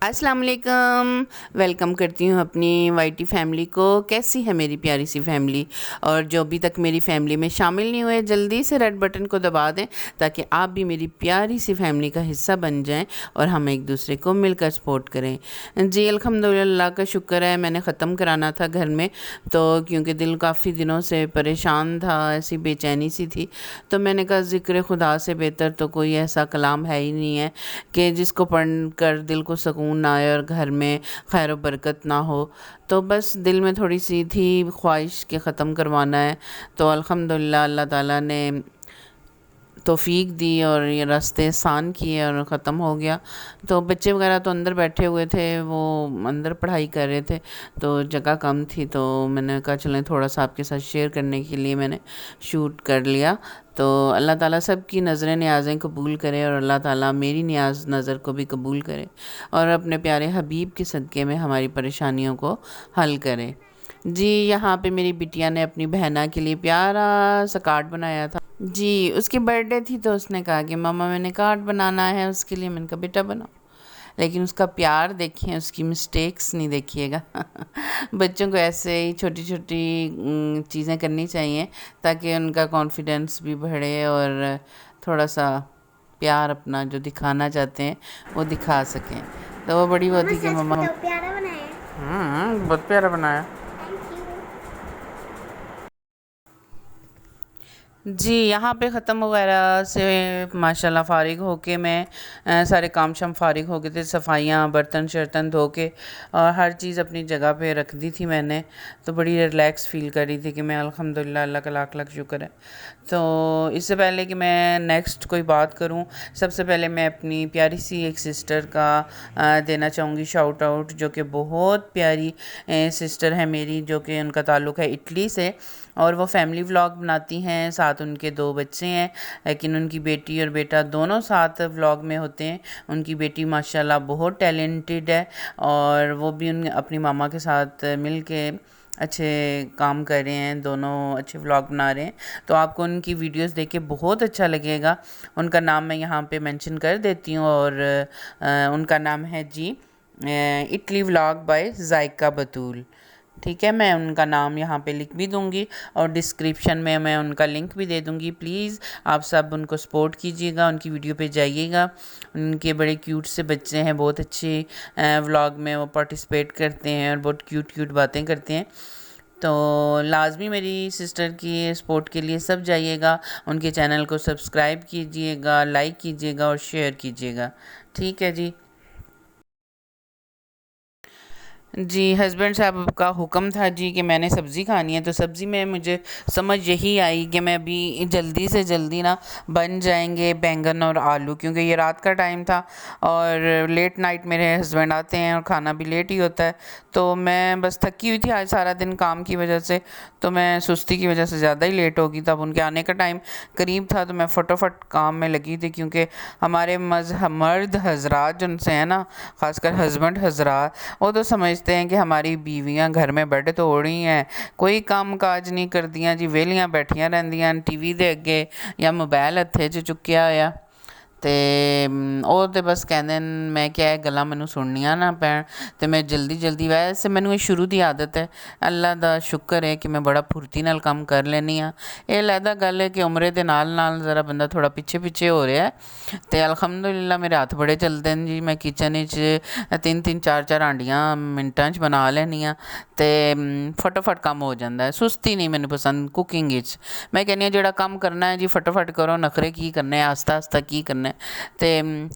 अस्सलाम वालेकुम। वेलकम करती हूँ अपनी वाईटी फैमिली को। कैसी है मेरी प्यारी सी फैमिली? और जो अभी तक मेरी फैमिली में शामिल नहीं हुए, जल्दी से रेड बटन को दबा दें ताकि आप भी मेरी प्यारी सी फैमिली का हिस्सा बन जाएं और हम एक दूसरे को मिलकर सपोर्ट करें। जी अल्हम्दुलिल्लाह का शुक्र है। मैंने ख़त्म कराना था घर में, तो क्योंकि दिल काफ़ी दिनों से परेशान था, ऐसी बेचैनी सी थी, तो मैंने कहा ज़िक्र खुदा से बेहतर तो कोई ऐसा कलाम है ही नहीं है कि जिसको पढ़ कर दिल को सुकून ना आए और घर में खैर व बरकत ना हो। तो बस दिल में थोड़ी सी थी ख्वाहिश के ख़त्म करवाना है, तो अल्हम्दुलिल्लाह अल्लाह ताला ने तौफीक दी और ये रास्ते आसान किए और ख़त्म हो गया। तो बच्चे वगैरह तो अंदर बैठे हुए थे, वो अंदर पढ़ाई कर रहे थे, तो जगह कम थी, तो मैंने कहा चलें थोड़ा सा आपके साथ शेयर करने के लिए मैंने शूट कर लिया। तो अल्लाह ताला सब की नज़रें न्याज़ें कबूल करे और अल्लाह ताला मेरी न्याज नज़र को भी कबूल करे और अपने प्यारे हबीब के सदक़े में हमारी परेशानियों को हल करे। जी यहाँ पे मेरी बिटिया ने अपनी बहना के लिए प्यारा सा कार्ड बनाया था। जी उसकी बर्थडे थी, तो उसने कहा कि मम्मा मैंने कार्ड बनाना है उसके लिए। मैंने कहा बेटा बनाओ, लेकिन उसका प्यार देखिए, उसकी मिस्टेक्स नहीं देखिएगा। बच्चों को ऐसे ही छोटी छोटी चीज़ें करनी चाहिए ताकि उनका कॉन्फिडेंस भी बढ़े और थोड़ा सा प्यार अपना जो दिखाना चाहते हैं वो दिखा सकें। तो वो बड़ी होती कि मम्मा प्यारा बनाया। बहुत प्यारा बनाया। जी यहाँ पे ख़त्म वगैरह से माशाल्लाह फ़ारिग होके मैं सारे काम शाम फ़ारिग हो गए थे, सफाइयाँ बर्तन शर्तन धो के और हर चीज़ अपनी जगह पे रख दी थी मैंने। तो बड़ी रिलैक्स फ़ील कर रही थी कि मैं अल्हम्दुलिल्लाह अल्लाह का लाख लाख शुक्र है। तो इससे पहले कि मैं नेक्स्ट कोई बात करूं, सबसे पहले मैं अपनी प्यारी सी एक सिस्टर का देना चाहूँगी शाउट आउट, जो कि बहुत प्यारी सिस्टर है मेरी, जो कि उनका ताल्लुक़ है इटली से और वो फैमिली व्लॉग बनाती हैं। साथ उनके 2 बच्चे हैं, लेकिन उनकी बेटी और बेटा दोनों साथ व्लॉग में होते हैं। उनकी बेटी माशाल्लाह बहुत टैलेंटेड है और वो भी अपनी मामा के साथ मिल के अच्छे काम कर रहे हैं, दोनों अच्छे व्लॉग बना रहे हैं। तो आपको उनकी वीडियोस देख के बहुत अच्छा लगेगा। उनका नाम मैं यहाँ पे मेंशन कर देती हूँ और उनका नाम है जी इटली व्लॉग बाय जायका बतूल। ठीक है, मैं उनका नाम यहाँ पे लिख भी दूँगी और डिस्क्रिप्शन में मैं उनका लिंक भी दे दूँगी। प्लीज़ आप सब उनको सपोर्ट कीजिएगा, उनकी वीडियो पे जाइएगा। उनके बड़े क्यूट से बच्चे हैं, बहुत अच्छे व्लॉग में वो पार्टिसिपेट करते हैं और बहुत क्यूट क्यूट बातें करते हैं। तो लाजमी मेरी सिस्टर की सपोर्ट के लिए सब जाइएगा, उनके चैनल को सब्सक्राइब कीजिएगा, लाइक कीजिएगा और शेयर कीजिएगा। ठीक है जी। जी हस्बैंड साहब का हुक्म था जी कि मैंने सब्ज़ी खानी है, तो सब्ज़ी में मुझे समझ यही आई कि मैं अभी जल्दी से जल्दी ना बन जाएंगे बैंगन और आलू, क्योंकि ये रात का टाइम था और लेट नाइट मेरे हस्बैंड आते हैं और खाना भी लेट ही होता है। तो मैं बस थकी हुई थी आज सारा दिन काम की वजह से, तो मैं सुस्ती की वजह से ज़्यादा ही लेट होगी। तब उनके आने का टाइम करीब था, तो मैं फटाफट काम में लगी थी, क्योंकि हमारे मर्द हजरात जिनसे हैं ना, ख़ासकर हस्बैंड हजरात, वो तो समझते हैं कि हमारी बीवियां घर में बेड तोड़ी हैं, कोई काम काज नहीं करदियां जी, वेलियां बैठियां रहंदियां टीवी दे अगे या मोबाइल हत्थे 'ਚ चुक्किया होया। ਤੇ ਉਹ ਤੇ ਬਸ ਕਹਿੰਦੇ ਨੇ ਮੈਂ ਕਿਹਾ ਇਹ ਗੱਲਾਂ ਮੈਨੂੰ ਸੁਣਨੀਆਂ ਨਾ ਪੈਣ, ਤੇ ਮੈਂ ਜਲਦੀ ਜਲਦੀ, ਵੈਸੇ ਮੈਨੂੰ ਇਹ ਸ਼ੁਰੂ ਦੀ ਆਦਤ ਹੈ, ਅੱਲਾ ਦਾ ਸ਼ੁਕਰ ਹੈ ਕਿ ਮੈਂ ਬੜਾ ਫੁਰਤੀ ਨਾਲ ਕੰਮ ਕਰ ਲੈਂਦੀ ਹਾਂ। ਇਹ ਅਲੱਗਾ ਗੱਲ ਹੈ ਕਿ ਉਮਰੇ ਦੇ ਨਾਲ ਨਾਲ ਜ਼ਰਾ ਬੰਦਾ ਥੋੜ੍ਹਾ ਪਿੱਛੇ ਪਿੱਛੇ ਹੋ ਰਿਹਾ, ਅਤੇ ਅਲਹਮਦੁਲਿਲਾ ਮੇਰੇ ਹੱਥ ਬੜੇ ਚੱਲਦੇ ਨੇ ਜੀ। ਮੈਂ ਕਿਚਨ ਵਿੱਚ 3-3 4-4 ਆਂਡੀਆਂ ਮਿੰਟਾਂ 'ਚ ਬਣਾ ਲੈਂਦੀ ਹਾਂ, ਅਤੇ ਫਟਾਫਟ ਕੰਮ ਹੋ ਜਾਂਦਾ ਹੈ। ਸੁਸਤੀ ਨਹੀਂ ਮੈਨੂੰ ਪਸੰਦ ਕੁਕਿੰਗ ਵਿੱਚ। ਮੈਂ ਕਹਿੰਦੀ ਹਾਂ ਜਿਹੜਾ ਕੰਮ ਕਰਨਾ ਹੈ ਜੀ ਫਟਾਫਟ ਕਰੋ, ਨਖਰੇ ਕੀ ਕਰਨੇ, ਆਸਤਾ ਆਸਤਾ ਕੀ ਕਰਨਾ। ਤੇ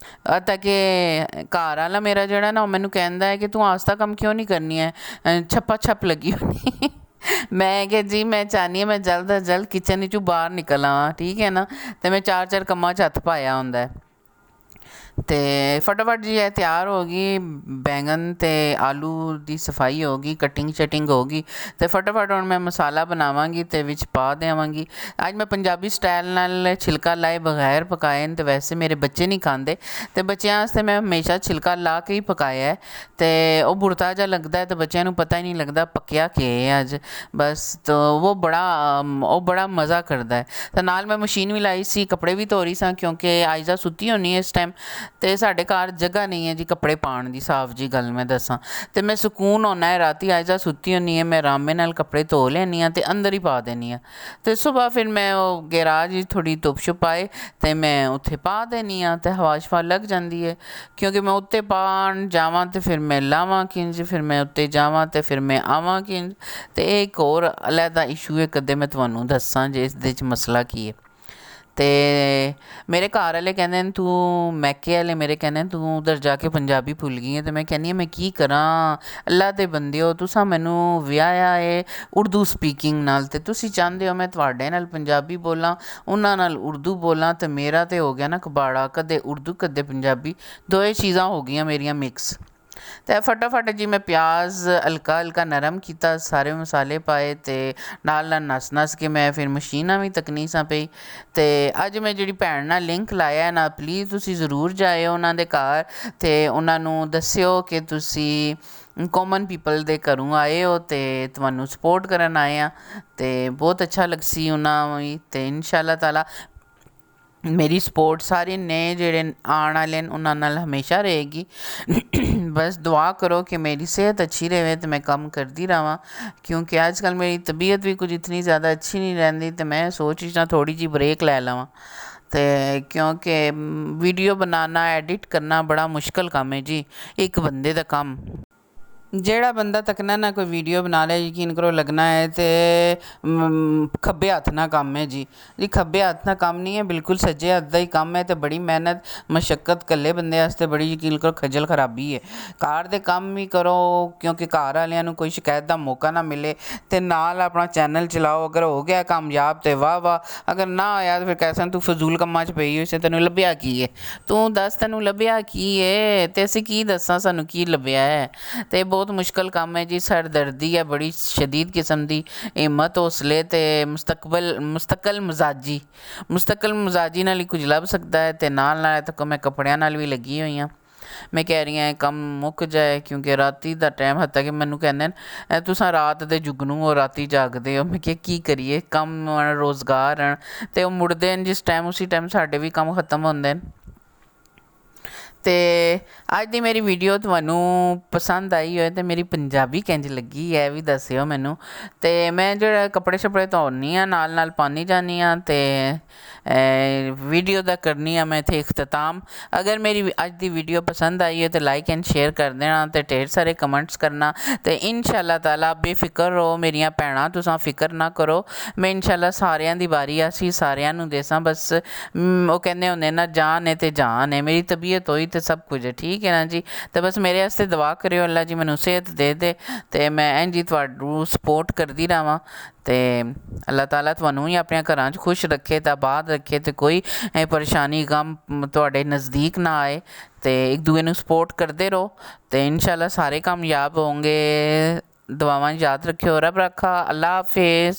ਤੱਕ ਕਿ ਘਰ ਵਾਲਾ ਮੇਰਾ ਜਿਹੜਾ ਨਾ, ਉਹ ਮੈਨੂੰ ਕਹਿੰਦਾ ਹੈ ਕਿ ਤੂੰ ਆਸਤਾ ਕੰਮ ਕਿਉਂ ਨਹੀਂ ਕਰਨੀ ਹੈ, ਛੱਪਾ ਛੱਪ ਲੱਗੀ ਹੋਣੀ। ਮੈਂ ਕਿ ਜੀ ਮੈਂ ਚਾਹੁੰਦੀ ਹਾਂ ਮੈਂ ਜਲਦ ਤੋਂ ਜਲਦ ਕਿਚਨ ਵਿੱਚੋਂ ਬਾਹਰ ਨਿਕਲ ਆਵਾਂ, ਠੀਕ ਹੈ ਨਾ। ਅਤੇ ਮੈਂ 4-4 ਕੰਮਾਂ 'ਚ ਹੱਥ ਪਾਇਆ ਹੁੰਦਾ। ਤੇ ਫਟਾਫਟ ਜੀ ਇਹ ਤਿਆਰ ਹੋ ਗਈ, ਬੈਂਗਨ ਤੇ ਆਲੂ ਦੀ ਸਫਾਈ ਹੋ ਗਈ, ਕਟਿੰਗ ਸ਼ਟਿੰਗ ਹੋ ਗਈ, ਤੇ ਫਟਾਫਟ ਹੁਣ ਮੈਂ ਮਸਾਲਾ ਬਣਾਵਾਂਗੀ ਤੇ ਵਿੱਚ ਪਾ ਦੇਵਾਂਗੀ। ਅੱਜ ਮੈਂ ਪੰਜਾਬੀ ਸਟਾਈਲ ਨਾਲ ਛਿਲਕਾ ਲਾਏ ਬਗੈਰ ਪਕਾਏ ਨੇ, ਤੇ ਵੈਸੇ ਮੇਰੇ ਬੱਚੇ ਨਹੀਂ ਖਾਂਦੇ, ਤੇ ਬੱਚਿਆਂ ਵਾਸਤੇ ਮੈਂ ਹਮੇਸ਼ਾ ਛਿਲਕਾ ਲਾ ਕੇ ਹੀ ਪਕਾਇਆ ਹੈ। ਤੇ ਉਹ ਬੁਰਤਾ ਜਿਹਾ ਲੱਗਦਾ ਹੈ, ਤੇ ਬੱਚਿਆਂ ਨੂੰ ਪਤਾ ਹੀ ਨਹੀਂ ਲੱਗਦਾ ਪੱਕਿਆ ਕੀ ਹੈ ਅੱਜ, ਬਸ। ਤਾਂ ਉਹ ਬੜਾ ਮਜ਼ਾ ਕਰਦਾ ਹੈ। ਤੇ ਨਾਲ ਮੈਂ ਮਸ਼ੀਨ ਵੀ ਲਾਈ ਸੀ, ਕੱਪੜੇ ਵੀ ਧੋ ਰਹੀ ਸਾਂ, ਕਿਉਂਕਿ ਆਇਜ਼ਾ ਸੁੱਤੀ ਹੋਣੀ ਇਸ ਟਾਈਮ, ਤੇ ਸਾਡੇ ਘਰ ਜਗ੍ਹਾ ਨਹੀਂ ਹੈ ਜੀ ਕੱਪੜੇ ਪਾਉਣ ਦੀ, ਸਾਫ਼ ਜੀ ਗੱਲ ਮੈਂ ਦੱਸਾਂ। ਤੇ ਮੈਂ ਸਕੂਨ ਹੁੰਦਾ ਹੈ ਰਾਤੀ ਅੱਜ ਦਾ ਸੁੱਤੀ ਹੁੰਦੀ ਹੈ, ਮੈਂ ਆਰਾਮੇ ਨਾਲ ਕੱਪੜੇ ਧੋ ਲੈਂਦੀ ਹਾਂ ਤੇ ਅੰਦਰ ਹੀ ਪਾ ਦਿੰਦੀ ਹਾਂ। ਤੇ ਸੁਬਾਹ ਫਿਰ ਮੈਂ ਉਹ ਗੈਰਾਜ ਵਿੱਚ ਥੋੜ੍ਹੀ ਧੁੱਪ ਛੁਪ ਆਏ ਤੇ ਮੈਂ ਉੱਥੇ ਪਾ ਦਿੰਦੀ ਹਾਂ ਤੇ ਹਵਾ ਸ਼ਵਾ ਲੱਗ ਜਾਂਦੀ ਹੈ। ਕਿਉਂਕਿ ਮੈਂ ਉੱਤੇ ਪਾਉਣ ਜਾਵਾਂ ਤੇ ਫਿਰ ਮੈਂ ਲਾਵਾਂ ਕਿੰਝ, ਫਿਰ ਮੈਂ ਉੱਤੇ ਜਾਵਾਂ ਤੇ ਫਿਰ ਮੈਂ ਆਵਾਂ ਕਿੰਝ। ਤੇ ਇਹ ਇੱਕ ਹੋਰ ਅਲੱਗਾ ਇਸ਼ੂ ਹੈ, ਕਦੇ ਮੈਂ ਤੁਹਾਨੂੰ ਦੱਸਾਂ ਜੇ ਇਸ ਦੇ 'ਚ ਮਸਲਾ ਕੀ ਹੈ। ਤੇ ਮੇਰੇ ਘਰ ਵਾਲੇ ਕਹਿੰਦੇ ਨੇ ਤੂੰ ਮੈਕੇ ਵਾਲੇ ਮੇਰੇ ਕਹਿੰਦੇ ਨੇ ਤੂੰ ਉਧਰ ਜਾ ਕੇ ਪੰਜਾਬੀ ਭੁੱਲ ਗਈ ਹੈ। ਤੇ ਮੈਂ ਕਹਿੰਦੀ ਹਾਂ ਮੈਂ ਕੀ ਕਰਾਂ, ਅੱਲਾ ਦੇ ਬੰਦੇ ਹੋ ਤੁਸਾਂ, ਮੈਨੂੰ ਵਿਆਹਿਆ ਹੈ ਉਰਦੂ ਸਪੀਕਿੰਗ ਨਾਲ ਤੇ ਤੁਸੀਂ ਚਾਹੁੰਦੇ ਹੋ ਮੈਂ ਤੁਹਾਡੇ ਨਾਲ ਪੰਜਾਬੀ ਬੋਲਾਂ, ਉਹਨਾਂ ਨਾਲ ਉਰਦੂ ਬੋਲਾਂ, ਤੇ ਮੇਰਾ ਤੇ ਹੋ ਗਿਆ ਨਾ ਕਬਾੜਾ, ਕਦੇ ਉਰਦੂ ਕਦੇ ਪੰਜਾਬੀ, ਦੋਏ ਚੀਜ਼ਾਂ ਹੋ ਗਈਆਂ ਮੇਰੀਆਂ ਮਿਕਸ। ਤੇ ਫਟਾਫਟ ਜੀ ਮੈਂ ਪਿਆਜ਼ ਹਲਕਾ ਹਲਕਾ ਨਰਮ ਕੀਤਾ, ਸਾਰੇ ਮਸਾਲੇ ਪਾਏ ਤੇ ਨਾਲ ਨਾਲ ਨਸ ਕੇ ਮੈਂ ਫਿਰ ਮਸ਼ੀਨਾਂ ਵੀ ਤੱਕਣੀ ਸਾਂ ਪਈ। ਤੇ ਅੱਜ ਮੈਂ ਜਿਹੜੀ ਭੈਣ ਨਾਲ ਲਿੰਕ ਲਾਇਆ ਨਾ, ਪਲੀਜ਼ ਤੁਸੀਂ ਜ਼ਰੂਰ ਜਾਇਓ ਉਹਨਾਂ ਦੇ ਘਰ ਤੇ ਉਹਨਾਂ ਨੂੰ ਦੱਸਿਓ ਕਿ ਤੁਸੀਂ ਕਾਮਨ ਪੀਪਲ ਦੇ ਘਰੋਂ ਆਏ ਹੋ ਤੇ ਤੁਹਾਨੂੰ ਸਪੋਰਟ ਕਰਨ ਆਏ ਆ। ਤੇ ਬਹੁਤ ਅੱਛਾ ਲੱਗਸੀ ਉਹਨਾਂ ਵੀ। ਤੇ ਇਨਸ਼ਾ ਅੱਲਾਹ ਤਾਲਾ ਮੇਰੀ ਸਪੋਰਟ ਸਾਰੇ ਨਏ ਜਿਹੜੇ ਆਉਣ ਵਾਲੇ ਨੇ ਉਹਨਾਂ ਨਾਲ ਹਮੇਸ਼ਾ ਰਹੇਗੀ। ਬਸ ਦੁਆ ਕਰੋ ਕਿ ਮੇਰੀ ਸਿਹਤ ਅੱਛੀ ਰਹੇ ਤੇ ਮੈਂ ਕੰਮ ਕਰਦੀ ਰਹਾਂ, ਕਿਉਂਕਿ ਅੱਜ ਕੱਲ੍ਹ ਮੇਰੀ ਤਬੀਅਤ ਵੀ ਕੁਝ ਇਤਨੀ ਜ਼ਿਆਦਾ ਅੱਛੀ ਨਹੀਂ ਰਹਿੰਦੀ ਤੇ ਮੈਂ ਸੋਚ ਰਹੀ ਥੋੜ੍ਹੀ ਜਿਹੀ ਬ੍ਰੇਕ ਲੈ ਲਵਾਂ। ਤੇ ਕਿਉਂਕਿ ਵੀਡੀਓ ਬਣਾਉਣਾ ਐਡਿਟ ਕਰਨਾ ਬੜਾ ਮੁਸ਼ਕਿਲ ਕੰਮ ਹੈ ਜੀ, ਇੱਕ ਬੰਦੇ ਦਾ ਕੰਮ। ਜਿਹੜਾ ਬੰਦਾ ਤੱਕਣਾ ਨਾ ਕੋਈ ਵੀਡੀਓ ਬਣਾ ਲਿਆ, ਯਕੀਨ ਕਰੋ ਲੱਗਣਾ ਹੈ ਤੇ ਖੱਬੇ ਹੱਥ ਨਾਲ ਕੰਮ ਹੈ ਜੀ। ਖੱਬੇ ਹੱਥ ਨਾਲ ਕੰਮ ਨਹੀਂ ਹੈ, ਬਿਲਕੁਲ ਸੱਜੇ ਹੱਥ ਦਾ ਹੀ ਕੰਮ ਹੈ। ਤੇ ਬੜੀ ਮਿਹਨਤ ਮਸ਼ੱਕਤ ਇਕੱਲੇ ਬੰਦੇ ਵਾਸਤੇ ਬੜੀ, ਯਕੀਨ ਕਰੋ ਖੱਜਲ ਖਰਾਬੀ ਹੈ। ਘਰ ਦੇ ਕੰਮ ਵੀ ਕਰੋ ਕਿਉਂਕਿ ਘਰ ਵਾਲਿਆਂ ਨੂੰ ਕੋਈ ਸ਼ਿਕਾਇਤ ਦਾ ਮੌਕਾ ਨਾ ਮਿਲੇ, ਤੇ ਨਾਲ ਆਪਣਾ ਚੈਨਲ ਚਲਾਓ। ਅਗਰ ਹੋ ਗਿਆ ਕਾਮਯਾਬ ਤੇ ਵਾਹ ਵਾਹ, ਅਗਰ ਨਾ ਹੋਇਆ ਤਾਂ ਫਿਰ ਕਹਿ ਤੂੰ ਫਜ਼ੂਲ ਕੰਮਾਂ 'ਚ ਪਈ ਹੋਈ ਸੀ, ਤੈਨੂੰ ਲੱਭਿਆ ਕੀ ਹੈ, ਤੂੰ ਦੱਸ ਤੈਨੂੰ ਲੱਭਿਆ ਕੀ ਹੈ। ਤੇ ਅਸੀਂ ਕੀ ਦੱਸਾਂ ਸਾਨੂੰ ਕੀ ਲੱਭਿਆ ਹੈ। ਤੇ ਬਹੁਤ ਮੁਸ਼ਕਿਲ ਕੰਮ ਹੈ ਜੀ, ਸਰਦਰਦੀ ਹੈ ਬੜੀ ਸ਼ਦੀਦ ਕਿਸਮ ਦੀ, ਹਿੰਮਤ ਹੌਸਲੇ ਤੇ ਮੁਸਤਕਲ ਮਜ਼ਾਜੀ ਨਾਲ ਹੀ ਕੁਝ ਲੱਭ ਸਕਦਾ ਹੈ। ਤੇ ਨਾਲ ਨਾਲ ਤੱਕ ਮੈਂ ਕੱਪੜਿਆਂ ਨਾਲ ਵੀ ਲੱਗੀ ਹੋਈ ਹਾਂ। ਮੈਂ ਕਹਿ ਰਹੀ ਹਾਂ ਕੰਮ ਮੁੱਕ ਜਾਏ, ਕਿਉਂਕਿ ਰਾਤੀ ਦਾ ਟਾਈਮ ਹੱਤਾ ਕਿ ਮੈਨੂੰ ਕਹਿੰਦੇ ਨੇ ਤੁਸੀਂ ਰਾਤ ਦੇ ਜੁਗਨੂ ਹੋ, ਰਾਤੀ ਜਾਗਦੇ ਹੋ। ਮੈਂ ਕਿਹਾ ਕੀ ਕਰੀਏ, ਕੰਮ ਰੋਜ਼ਗਾਰ ਹਨ ਤੇ ਉਹ ਮੁੜਦੇ ਨੇ ਜਿਸ ਟਾਈਮ, ਉਸੇ ਟਾਈਮ ਸਾਡੇ ਵੀ ਕੰਮ ਖਤਮ ਹੁੰਦੇ ਨੇ। ਤੇ ਅੱਜ ਦੀ ਮੇਰੀ ਵੀਡੀਓ ਤੁਹਾਨੂੰ ਪਸੰਦ ਆਈ ਹੋਏ ਤੇ ਮੇਰੀ ਪੰਜਾਬੀ ਕਿੰਝ ਲੱਗੀ ਹੈ ਵੀ ਦੱਸਿਓ ਮੈਨੂੰ। ਤੇ ਮੈਂ ਜਿਹੜਾ ਕੱਪੜੇ ਸ਼ੱਪੜੇ ਧੋਨੀ ਹਾਂ ਨਾਲ ਨਾਲ ਪਾਉਂਦੀ ਜਾਂਦੀ ਹਾਂ ਤੇ ਵੀਡੀਓ ਦਾ ਕਰਨੀ ਆ ਮੈਂ ਇੱਥੇ ਇਖਤਤਾਮ। ਅਗਰ ਮੇਰੀ ਅੱਜ ਦੀ ਵੀਡੀਓ ਪਸੰਦ ਆਈ ਹੈ ਤੇ ਲਾਈਕ ਐਂਡ ਸ਼ੇਅਰ ਕਰ ਦੇਣਾ ਤੇ ਢੇਰ ਸਾਰੇ ਕਮੈਂਟਸ ਕਰਨਾ। ਤੇ ਇਨਸ਼ਾ ਅੱਲਾਹ ਤਾਲਾ ਬੇਫਿਕਰ ਰਹੋ ਮੇਰੀਆਂ ਭੈਣਾਂ, ਤੁਸੀਂ ਫਿਕਰ ਨਾ ਕਰੋ। ਮੈਂ ਇਨਸ਼ਾ ਅੱਲਾਹ ਸਾਰਿਆਂ ਦੀ ਵਾਰੀ ਅਸੀਂ ਸਾਰਿਆਂ ਨੂੰ ਦੇਸਾਂ। ਬਸ ਉਹ ਕਹਿੰਦੇ ਹੁੰਦੇ ਨਾ ਜਾਨ ਹੈ ਤੇ ਜਾਨ ਹੈ, ਮੇਰੀ ਤਬੀਅਤ ਹੋਈ ਤੇ ਸਭ ਕੁਝ ਹੈ, ਠੀਕ ਹੈ ਨਾ ਜੀ। ਤੇ ਬਸ ਮੇਰੇ ਵਾਸਤੇ ਦੁਆ ਕਰਿਓ ਅੱਲਾ ਜੀ ਮੈਨੂੰ ਸਿਹਤ ਦੇ ਤੇ ਮੈਂ ਇੰਝ ਹੀ ਤੁਹਾਨੂੰ ਸਪੋਰਟ ਕਰਦੀ ਰਹਾਂ। ਤੇ ਅੱਲਾਹ ਤਾਲਾ ਤੁਹਾਨੂੰ ਵੀ ਆਪਣੇ ਘਰਾਂ 'ਚ ਖੁਸ਼ ਰੱਖੇ ਤੇ ਆਬਾਦ ਰੱਖੇ ਤੇ ਕੋਈ ਪਰੇਸ਼ਾਨੀ ਗਮ ਤੁਹਾਡੇ ਨਜ਼ਦੀਕ ਨਾ ਆਏ। ਤੇ ਇੱਕ ਦੂਜੇ ਨੂੰ ਸਪੋਰਟ ਕਰਦੇ ਰਹੋ ਤੇ ਇਨਸ਼ਾ ਅੱਲਾਹ ਸਾਰੇ ਕਾਮਯਾਬ ਹੋਣਗੇ। ਦੁਆਵਾਂ ਯਾਦ ਰੱਖਿਓ। ਰੱਬ ਰੱਖਾ। ਅੱਲਾ ਹਾਫਿਜ਼।